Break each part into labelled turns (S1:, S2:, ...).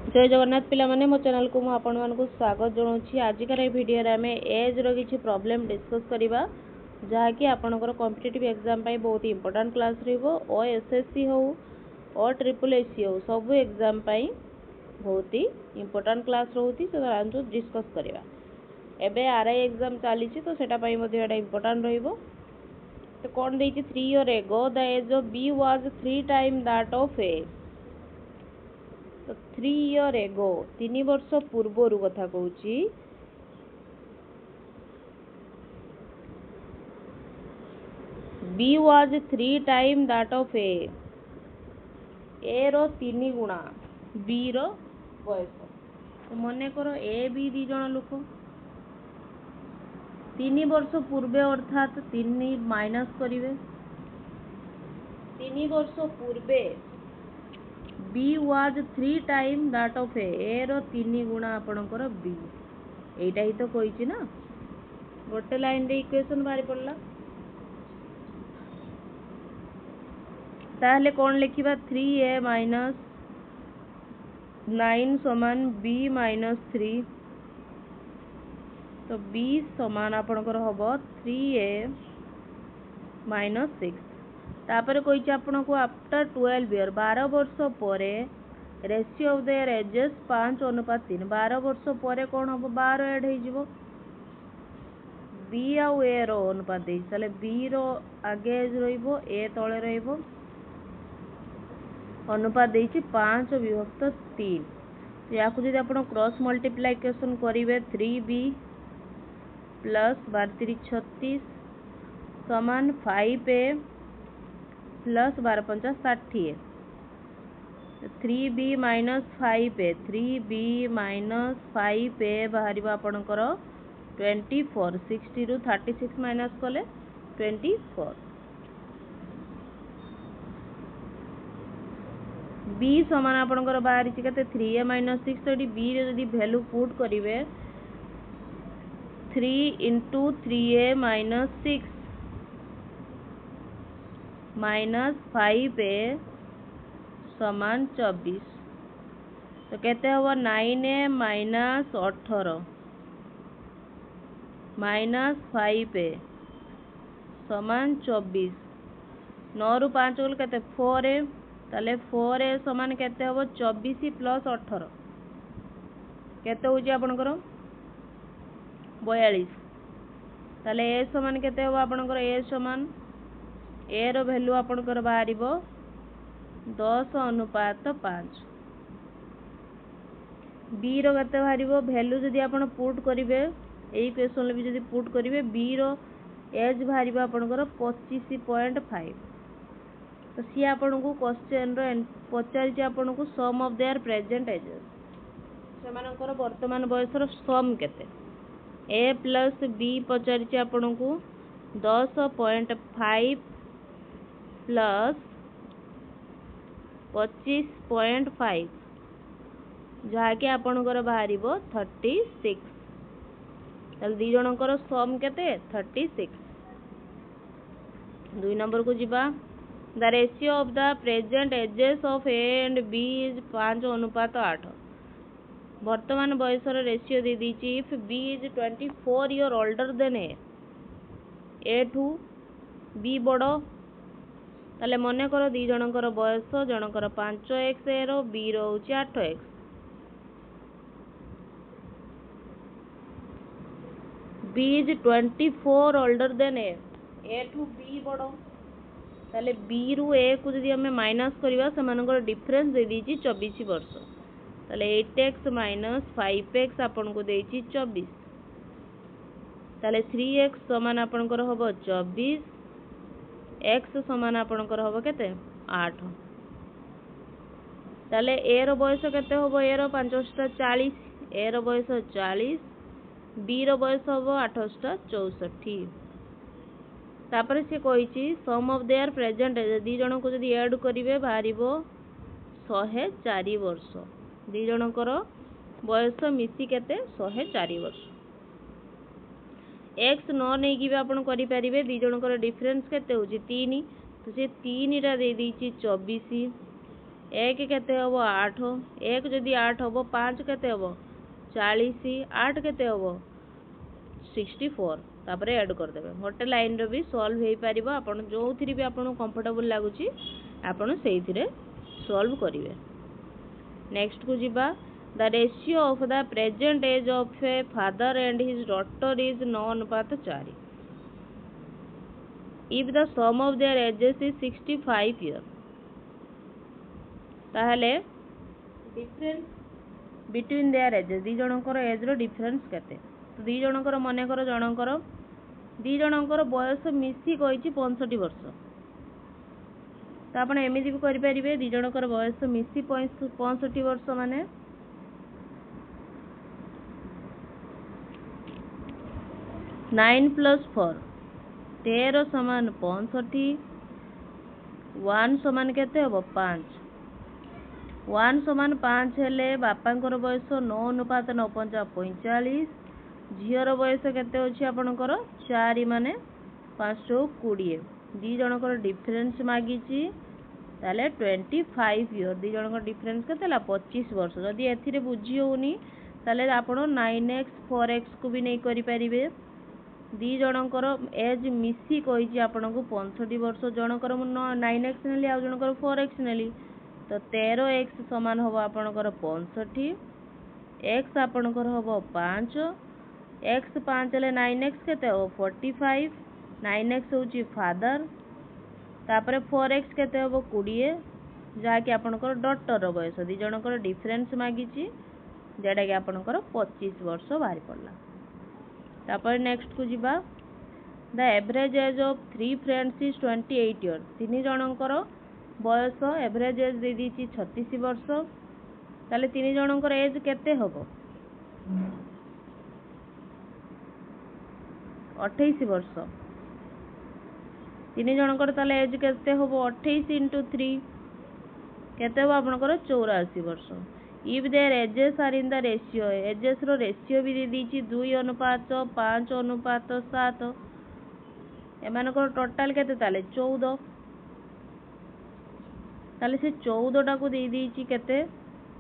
S1: जय जगन्नाथ पिला माने मो चैनल को मु आपण मानकु स्वागत जणाउछि। आजिकार ए वीडियो रे हमें एज रो किछि प्रॉब्लम डिस्कस करिबा जहा कि आपनकर कॉम्पिटिटिव एग्जाम पई बहुत इंपोर्टेंट क्लास रहइबो। ओ एसएससी हो ओ ट्रिपल एससी हो सब एग्जाम पई बहुत ही इंपोर्टेंट क्लास रहउति से आंसर डिस्कस करिबा। एबे आरआई एग्जाम चाली छि तो सेटा पई मध्ये एटा इंपोर्टेंट रहइबो। तो कोन देछि 3 year ago the age of B was 3 time that of A. तो 3 इयर एगो 3 वर्ष पूर्वर कथा कहूची B was 3 time that of A रो 3 गुणा बी रो बयस। तो मने करो ए बी दी जण लोक 3 वर्ष पूर्वे अर्थात 3 माइनस करिवे 3 वर्ष पूर्वे B was 3 time that of A रो 3 गुणा आपणकर बी एटा ही तो कहिछि ना। गोटे लाइन रे इक्वेशन बाहर पड़ला ताहले कोन लिखिबा 3a माइनस 9 समान b माइनस 3। तो b समान आपणकर हबो 3a माइनस 6। तापर कहिछि आपण को आफ्टर 12 ईयर 12 वर्ष परे रेशियो ऑफ देयर एजेस 5:3। 12 वर्ष परे कोन हबो 12 ऐड हे जिवो बी आउ ए रो अनुपात दे तले बी रो आगे एज रहिबो ए तळे रहिबो अनुपात देछि 5/3। याकु जदि आपण क्रॉस मल्टीप्लिकेशन करिवे 3b प्लस 12 36 समान 5a plus 12 50 60। 3b minus 5a 3b minus 5a बाहर आपणकर 24। 60 रु 36 माइनस कले 24। b समान आपणकर बाहर छि कते 3a माइनस 6। तो b रे जदि वैल्यू पुट करिवे 3 into 3a minus 6 minus 5a समान 24। तो केते हबो 9a माइनस 18 माइनस 5a समान 24। 9 रु 5 गल केते 4a ताले 4a समान केते हबो 24 प्लस 18 केते होजी आपनकर 42। ताले a समान केते हबो आपनकर a समान a रो वैल्यू आपनकर बाहरिबो 10:5। b रो केते बाहरिबो वैल्यू जदि आपण पुट करिवे एई क्वेश्चन भी जदि पुट करिवे b रो एज बाहरिबो आपनकर 25.5। तो सी आपण को क्वेश्चन रो पचारि जे आपण को सम ऑफ देयर प्रेजेंट एजेस से मानकर वर्तमान बयस रो सम केते a प्लस b पचारि जे आपण को 10.5 प्लस 25.5 जहा कि आपणकर बाहरिबो 36। तल दी जनकर सम केते 36। 2 नंबर को जिबा the ratio of the present ages of A and B is 5:8। वर्तमान बयसर रेशियो दे दीची if B is 24 year older than A ठू बी बड़ो ताले मने करो दी जनकर बयस जनकर 5x ए रो बी रो होची 8x। B is 24 older than A ठू बी बड़ो ताले बी रु ए को जदि हमें माइनस करबा से मानकर डिफरेंस दे दीची 24 वर्ष। ताले 8x माइनस 5x आपन को देची 24। ताले 3x समान आपनकर हबो 24 x समान आपनकर हबो केते 8। ताले a रो बयस केते हबो a रो 5 40 a रो बयस 40 b रो बयस हबो 8 64। तापर से कहिची सम ऑफ देयर प्रेजेंट दी जण को जदि ऐड करिवे बाहरिबो 104 वर्ष। दी जनकर बयस मिसी केते 104 वर्ष। x न नै कि आपण करि परिबे दी जनकर डिफरेंस केते होची 3। तो से 3 रा दे दीची 24 एक केते हम 8 एक जदि 8 हम 5 केते हम 40 8 केते हम 64 तापर ऐड कर देबे गोटे लाइन रो भी सॉल्व हे परिबो आपण जो थी भी आपण कंफर्टेबल लागुची आपण सेही थिरे सॉल्व करिवे। नेक्स्ट को जिबा the ratio of the present age of a father and his daughter is 9 अनुपात 4 if the sum of their ages is 65 year ताहले डिफरेंस बिटवीन देयर एजेस दी जनकर एज रो डिफरेंस केते तो दी जनकर मने कर जनकर दी जनकर बयस मिसी कहिछि 65 वर्ष तो आपण एमिति भी करि परिबे दी जनकर बयस मिसी 65 वर्ष माने 9 + 4 13 समान 65 1 समान केते हबो 5 1 समान 5 हेले बापांकर बयस 9 अनुपात 9 45 झीर बयस केते अछि आपनकर 4 माने 5 20 दी जनकर डिफरेंस मागिची ताले 25 ईयर दी जनकर डिफरेंस केतेला 25 वर्ष जदि एथिरे बुझी होनी ताले आपण 9x 4x को भी नै करि परिबे दी जनकर एज मिसी कहिची आपनको 65 वर्ष जनकर 9x नेली आ जनकर 4x नेली तो 13x समान होबो आपनकर 65 x आपनकर होबो 5 x 5 ले 9x केते हो 45 9x होची फादर तापरे 4x केते होबो 20 जहा कि आपनकर डॉटर रो बयस दी जनकर डिफरेंस मागिची जेडा कि आपनकर 25 वर्ष बाहरी पड़ला। तापर नेक्स्ट को जिबा the average age of 3 friends is 28 year तीन जनकर बयस एवरेज एज दे दीची 36 वर्ष ताले तीन जनकर एज केते होबो 28 वर्ष तीन जनकर ताले एज केते होबो 28 * 3 केते हो आपनकर 84 वर्ष if their ages are in the ratio ages रो रेशियो भी दे दीची 2 अनुपात 5 अनुपात 7 एमानकर टोटल केते ताले 14 ताले से 14 टा को दे दीची केते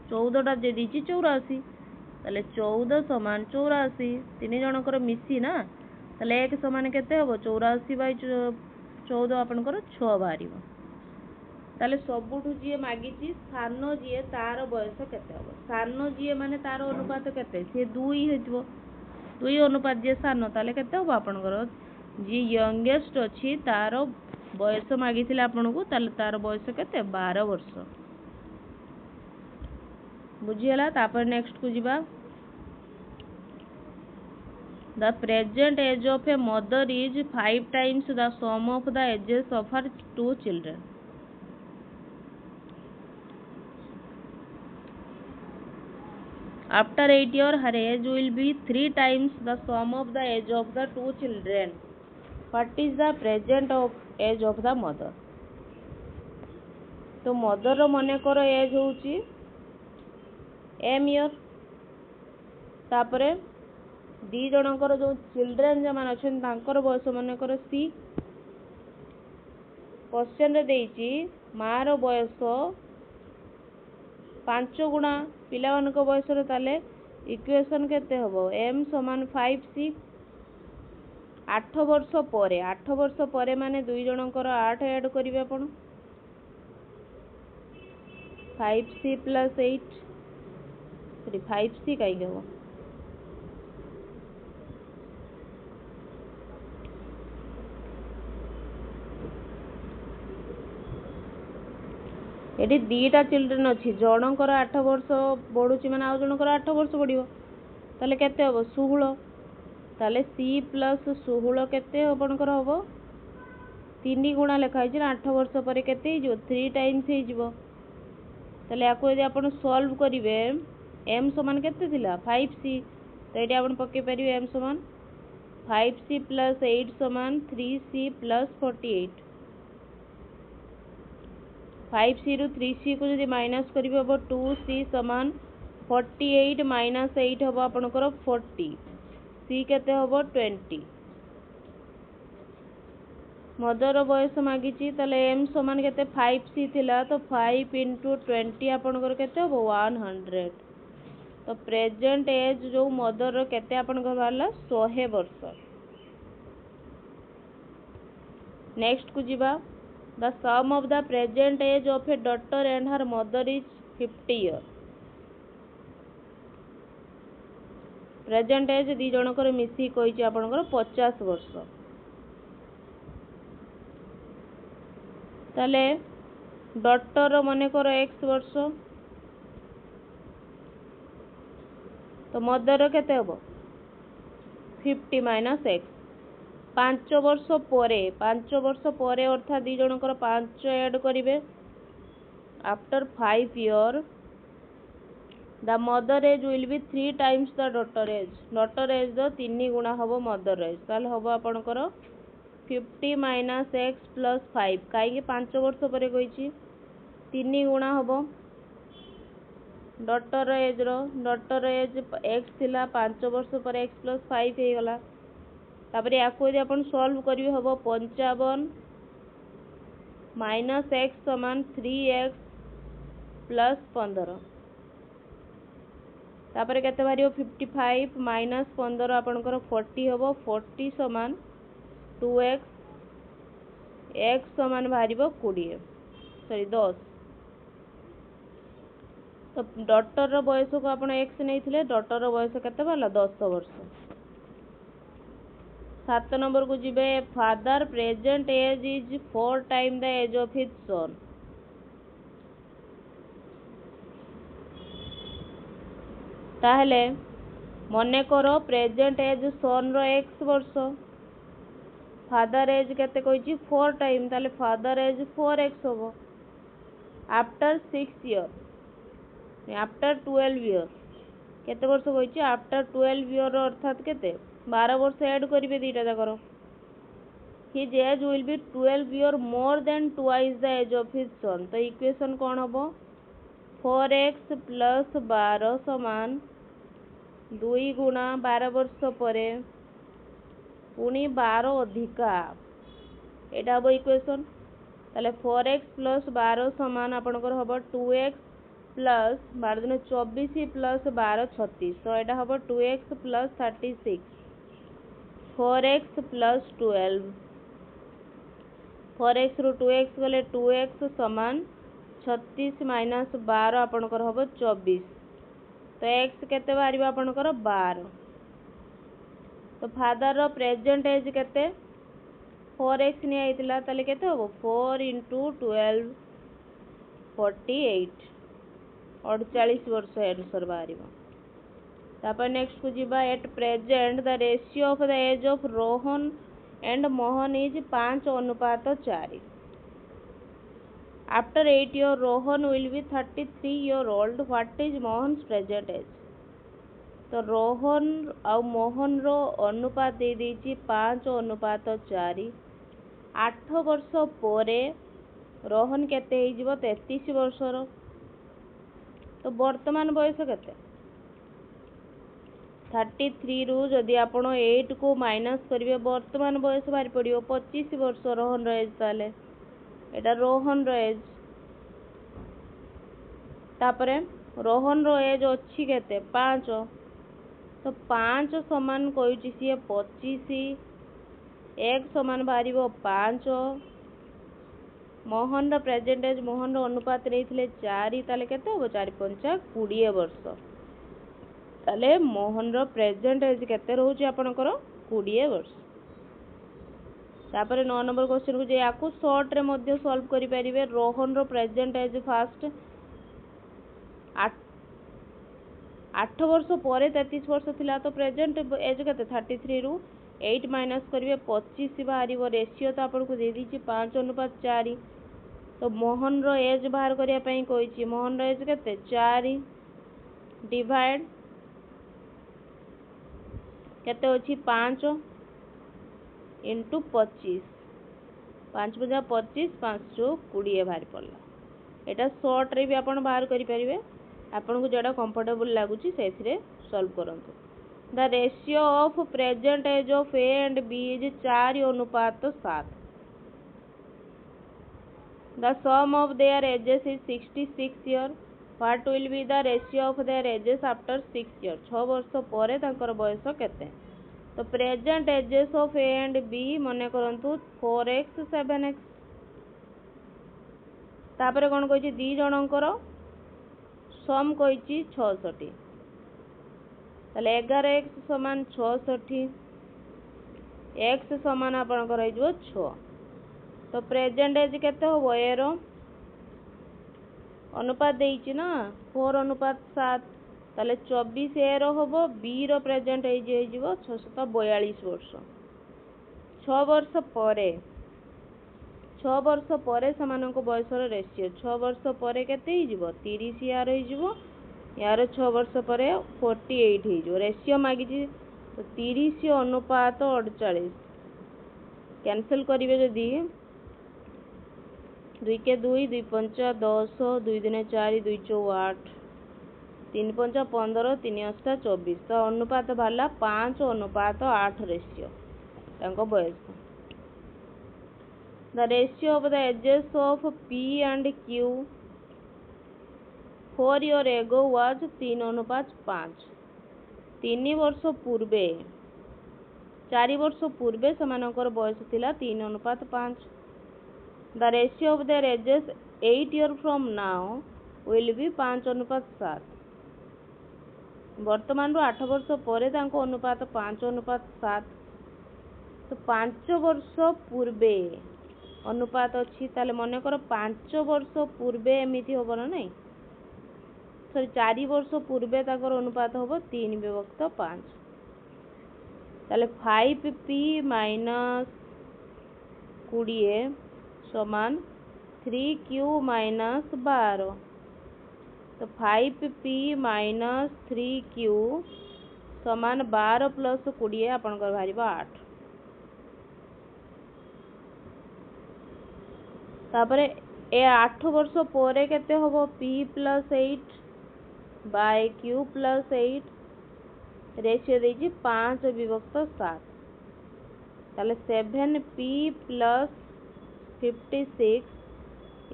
S1: 14 टा दे दीची 84 ताले 14 समान 84 तीन जनकर मिसी ना ताले एक समान केते होबो 84 / 14 आपनकर 6 बाहरिबो ताले सबुठु जी मागिची सानो जी तार बयस केते होबो सानो जी माने तार अनुपात केते से 2 हेतबो 2 अनुपात जे सानो ताले केते होबो आपनकर जी यंगेस्ट अछि तार बयस मागिथिले आपनको ताले तार बयस केते 12 वर्ष बुझियला। तापर नेक्स्ट को जिबा the present age of a mother is 5 times the sum of the ages of her 2 children After 8 years, her age will be 3 times the sum of the age of the 2 children. What is the present of age of the mother? तो mother रो मने करो as होची m year तापरे दी जनकर जो children जे मान अछन तांकर बयस मने करो c क्वेश्चन रे देइची मार बयस 5 गुणा पिला मान को बयस रे ताले इक्वेशन केते हबो m समान 5c 8 वर्ष परे माने दुई जनकर 8 ऐड करिवे आपण 5c + 8 सॉरी 5c काई गयो एडी दीटा चिल्ड्रन अछि जनकर 8 वर्ष बढुची माने आ जनकर 8 वर्ष बढिबो ताले केते हबो 16 ताले c + 16 केते आपनकर हबो 3 गुणा लेखा है 8 वर्ष पर केते जो 3 टाइम्स हे जिवो ताले याको यदि आपण सॉल्व करिवे m समान केते थिला 5c तो एडी आपण पके परिवे m समान 5c + 8 समान 3c + 48 5c रु 3c को यदि माइनस करिवे हबो 2c समान 48 - 8 हबो आपनकर 40 c केते हबो 20 मदर बयस मागी एम समान के 5c थिला तो 5 इंटू 20 आपनकर केते हो 100। तो प्रेजेंट एज जो मदर केते आपनकर बाहरला 100 वर्ष। नेक्स्ट को जीवा the sum of the present age of a daughter and her mother is 50 year. Present age दी जनकर मिसी कहिछि आपनकर 50 वर्ष। ताले डॉटर मने करो x वर्ष तो मदर केते हबो 50 माइनस x। 5 वर्ष परे अर्थात दी जनकर 5 ऐड करिवे। After 5 year the mother age will be 3 times the daughter age. Daughter age the 3 गुणा हबो मदर एज। ताले हबो आपनकर 50 माइनस x प्लस 5 कहीं 5 वर्ष पर 3 गुणा हम डॉटर एज x थिला 5 वर्ष पर x प्लस 5 हो गला। तापर या सॉल्व करिवे हम 55 माइनस x समान 3x प्लस 15। तापर केते बारियो 55 माइनस 15 आपनकर 40 हबो। 40 समान 2x x समान बाहरिबो 10। तो डॉटर रो बयस को आपण x नैथिले डॉटर रो बयस केते बाला 10 वर्ष। 7 नंबर को जिबे father present age is 4 time the age of his son. ताहले मने करो प्रेजेंट एज सन रो x वर्ष फादर एज केते कहिछि 4 टाइम ताले फादर एज 4x होबो। आफ्टर 6 ईयर आफ्टर 12 ईयर केते वर्ष कहिछि आफ्टर 12 ईयर अर्थात केते 12 वर्ष ऐड करिवे दीटा जाकर। His age will be 12 year more than twice the age of his son. तो इक्वेशन कोन होबो 4x प्लस 12 समान 2 गुणा 12 वर्ष परे पुणी 12 अधिका एटा हबो इक्वेशन। ताले 4x प्लस 12 समान आपनकर हबो 2x प्लस 12 दिन 24 प्लस 12 36। तो एटा हबो 2x plus 36 4x plus 12 4x रु 2x गले 2x समान 36 माइनस 12 आपनकर हबो 24। तो x केते बारिबा आपनकर 12। तो फादर रो प्रेजेंट एज केते 4x नि आइतिला ताले केते होबो 4 इंटू 12 48 48 वर्ष आंसर बारिबो। तापर नेक्स्ट को जिबा at present the ratio of the age of Rohan and Mohan is 5:4। After 8 year Rohan will be 33 year old. What is Mohan's present age. तो रोहन और मोहन रो अनुपात दे देछि 5:4। 8 वर्ष परे रोहन केते हे जिवो 33 वर्ष रो। तो वर्तमान बयस केते 33 रु जदि आपण 8 को माइनस करिवे वर्तमान बयस बाहर पड़ियो 25 वर्ष रोहन रो एज। ताले एटा रोहन रो एज। तापरे रोहन रो एज अछि केते 5। तो 5 समान कहिछि सिए 25 1 समान बाहरिबो 5। मोहन रो प्रेजेंट एज मोहन रो अनुपात रहिथिले 4 ताले केते हो 4 5 20 वर्ष। ताले मोहन रो प्रेजेंट एज केते रहउछि आपनकर 20 वर्ष। तापर 9 नंबर क्वेश्चन को जे याकू शॉर्ट रे मध्ये सॉल्व करि परिबे। रोहन रो प्रेजेंट एज फास्ट 8 वर्ष पर 33 वर्ष थिला तो प्रेजेंट एज केते 33 रु 8 माइनस करिवे 25 बाहरिबो। रेशियो तो आपन को दे दीची 5:4। तो मोहन रो एज बाहर करिया पई कहिची मोहन रो एज केते 4 डिवाइड केते अछि 5 इंटू 25 5 × 25 5 20 बाहर पड़ला। एटा शॉर्ट रे भी आपन बाहर करि परिबे। आपन को जेडा कंफर्टेबल लागुची सेथिरे सॉल्व करंतु। The ratio of present age of A and B is 4:7। The sum of their ages is 66 years. What will be the ratio of their ages after 6 years? 6 वर्ष पर तांकर बयस केते? तो present ages of A and B मने करंतु 4x 7x. तापरे कोन कहिछि दी जनकर सम कहिछि 66. ताले 11x समान 66. x समान आपनकर हो जो 6. तो प्रेजेंट एज केते हो एरो अनुपात देइछि ना 4 अनुपात 7. ताले 24 एरो होबो बी रो प्रेजेंट एज हो जिवो 642 वर्ष. 6 वर्ष परे समानको बयसर रेशियो 6 वर्ष परे केते हो जिवो 30 यार हो जिवो यार 6 वर्ष परे 48 हो जिवो. रेशियो मागिछि तो 30 अनुपात 48 कैंसिल करिवे जदी 2 के 2 2 5 10 2 दिने 4 2 4 8 3 5 15 3 8 24. तो अनुपात भाला 5 अनुपात 8 रेशियो तांको बयस. The ratio of the ages of P and Q 4 years ago was 3 अनुपात 5. 3 वर्ष पूर्वे 4 वर्ष पूर्वे समानकर बयस थिला 3 अनुपात 5. The ratio of their ages 8 years from now will be 5 अनुपात 7. वर्तमान रो 8 वर्ष परे तांको अनुपात 5 अनुपात 7. तो 5 वर्ष पूर्वे अनुपात अछि ताले मने कर 5 वर्ष पूर्वे एमिति होबो ना नै सॉरी 4 वर्ष पूर्वे ताकर अनुपात होबो 3/5. ताले 5p माइनस 20 समान 3q माइनस 12. तो 5p माइनस 3q समान 12 प्लस 20 आपनकर भारिबा 8. तापरे ए 8 वर्ष परे केते होबो p plus 8 by q plus 8 ratio देछि 5/7. ताले 7p plus 56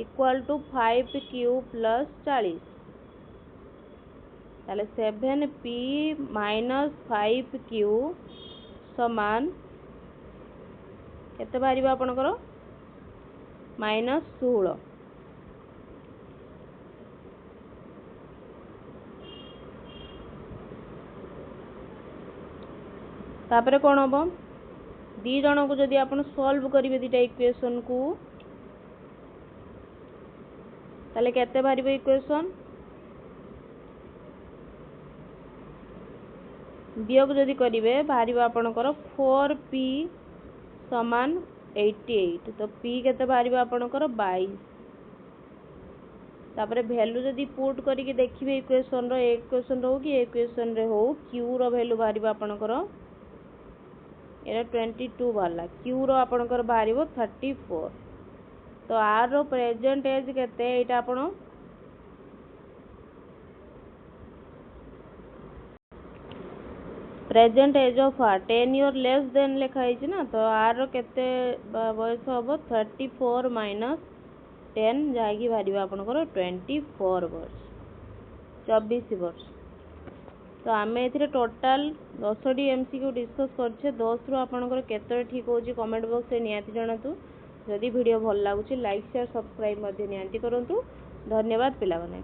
S1: equal to 5q plus 40. ताले 7p माइनस 5q समान केते बारिबा आपनकर -16. तापरे कोन होबो दी जन को जदि आपण सॉल्व करिवे दिटा इक्वेशन को ताले केते बारिबो इक्वेशन वियोग जदि करिवे बारिबो आपणकर 4p समान 88. तो p केते बारिबो आपणकर 22. तापरे वैल्यू जदि पुट करिके देखिबे इक्वेशन रो इक्वेशन रो कि इक्वेशन रे हो q रो वैल्यू बारिबो आपणकर एरा 22 वाला q रो आपणकर बारिबो 34. तो r रो प्रेजेंट एज केते एटा आपण present age of 10 years less than लिखा है ना. तो r रो केते बयस होबो 34 माइनस 10 जागी बारिबो आपणकर 24 वर्ष 24 वर्ष. तो आम ए टोटाल 10 MCQ डिस्कस करछे. 10 रु आपनकर केते ठीक होची कमेंट बॉक्स रे नियाति जणातु. जदि वीडियो भल लागुची लाइक शेयर सब्सक्राइब मध्ये नियाति करंतु. धन्यवाद पिला माने.